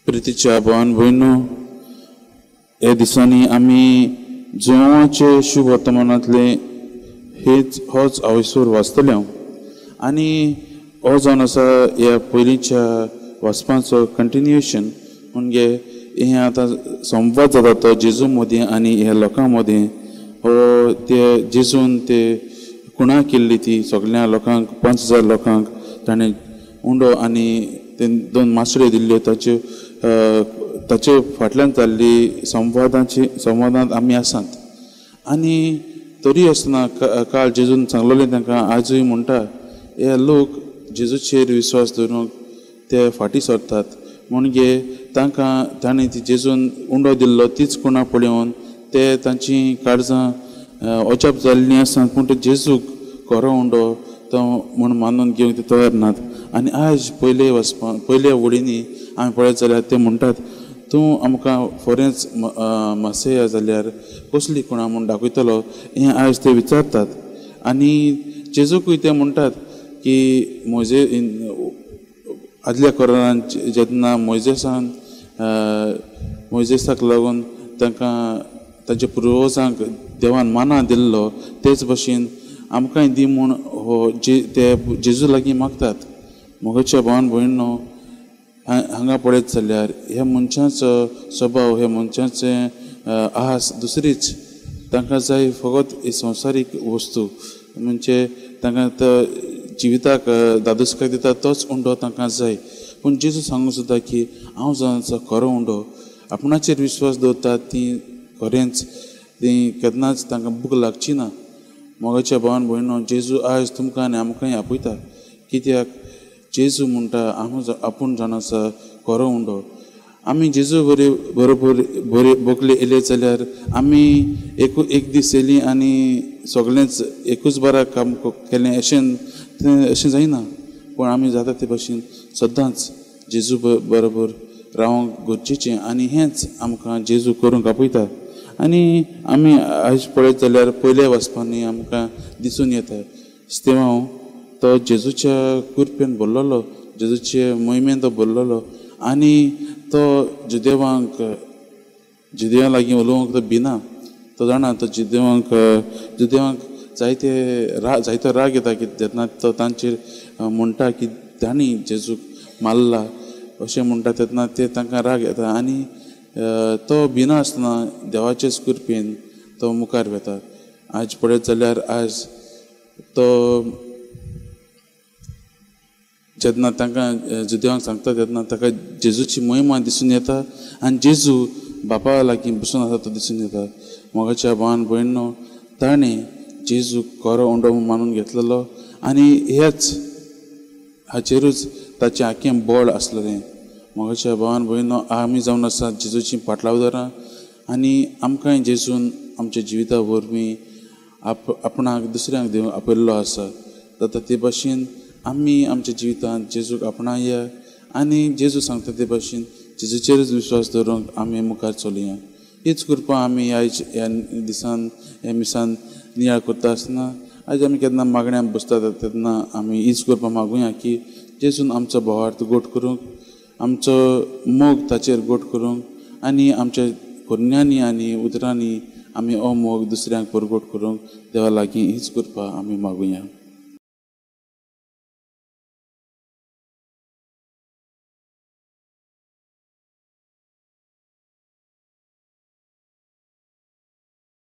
प्रितीच्या भावान भयणो, ह्या दिसांनी आमी जोवाचे शुभ वर्तमानांतले होच आवयसूर वाचतले आनी हो जावन आसा ह्या पयलींच्या वाचपाचो कंटिन्युएशन. म्हणजे हे आतां संवाद जाता तो जेजू मदीं आनी ह्या लोकां मदीं. हो ते जेजून ते कुणा केल्ली ती सगळ्या लोकांक 5,000 लोकांक ताणें उंडो आनी ते 2 मासड्यो दिल्ल्यो ताचे फाटल्यान जाल्ली संवादांत आमी आसात. आनी तरी आसतना काल जेजून सांगलेलें तांकां आजूय म्हणटा हे लोक जेजूचेर विश्वास दवरूंक ते फाटीं सरतात. म्हणजे ताणें ती जेजून उंडो दिल्लो तीच कुणा पळोवन ते तांची काळजां अजाप जाल्लीं आसात. पूण ते जेजूक खरो उंडो तो म्हूण मानून घेवंक ते तयार नात. आनी आयज पयल्या वडींनी आमी पळयत जाल्यार ते म्हणटात तूं आमकां खरेंच मसेया जाल्यार कसली कुणा म्हूण दाखयतलो हें आयज ते विचारतात. आनी जेजूकूय ते म्हणटात की आदल्या काळांत जेन्ना मोइजेसाक लागून तांकां तांच्या पुर्वजांक देवान माना दिल्लो तेच भशेन आमकांय दी म्हूण हो ते जेजू लागीं मागतात. मोगाच्या भावान भयणो, हांगा पळयत जाल्यार ह्या मनशाचो स्वभाव, ह्या मनशाचें आस दुसरीच. तांकां जाय फकत संवसारीक वस्तू, म्हणजे तांकां तो जिविताक दादोसकाय दिता तोच उंडो तांकां जाय. पूण जेजू सांगूं सुद्दां की हांव जावन आसा खरो उंडो. आपणाचेर विश्वास दवरतात ती खरेंच ती केन्नाच तांकां भूक लागची ना. मोगाच्या भावान भयणो, जेजू आयज तुमकां आनी आमकांय आपयता. कित्याक जेजू म्हणटा आपूण जावन आसा खरो उंडो. आमी जेजू बरोबर बोगले येले जाल्यार आमी एक दीस येयलीं आनी सगळेंच एकूच बारा काम केलें अशें जायना. पूण आमी जाता ते भाशेन सदांच जेजू बरोबर रावंक गरजेचें आनी हेंच आमकां जेजू करूंक आपयता. आनी आमी आयज पळयत जाल्यार पयल्या वाचपांनी आमकां दिसून येता स्तेवांव तो जेजूच्या कुरपेन भरलेलो, जेजूचे मोहिमेन तो भरलेलो आनी तो जुदेवांक लागीं उलोवंक तो भिना. तो जाणा तो जुदेवांक जायतो राग येता की जेन्ना तो तांचेर म्हणटा की तांणी जेजूक मारला अशें म्हणटा तेन्ना ते तांकां राग येता. आनी तो भिना आसतना देवाचेच कुरपेन तो मुखार वेता. आयज पळयत जाल्यार आयज तो जेन्ना तांकां जुदेवांक सांगता तेन्ना ताका जेजूची महिमा दिसून येता आनी जेजू बापा लागीं बसून आसा तो दिसून येता. मोगाच्या भावान भयणो, ताणें जेजूक खरो उंडो मानून घेतलेलो आनी ह्याच हाचेरूच ताचें आख्खें बळ आसलेलें. मोगाच्या भावान भयणो, आमी जावन आसा जेजूची पाटलावदारां आनी आमकांय जेजून आमच्या जिविता वरवीं आपणाक दुसऱ्यांक दिवंक आपयल्लो आसा. जाता ते भाशेन आमी आमच्या जिवितांत जेजूक आपणाया आनी जेजू सांगता ते भाशेन जेजूचेरच विश्वास दवरूंक आमी मुखार चलुया. हीच कृपा आमी आयज ह्या दिसान ह्या मिसान नियाळ करता आसतना आयज आमी केन्ना मागण्यांत बसतात तेन्ना आमी हीच कृपा मागुया की जेजून आमचो बोवार्थ गोट करूंक, आमचो मोग ताचेर गोट करूंक आनी आमच्या कोन्यांनी आनी उतरांनी आमी हो मोग दुसऱ्यांक परगोट करूंक देवा लागीं हीच कृपा आमी मागुया.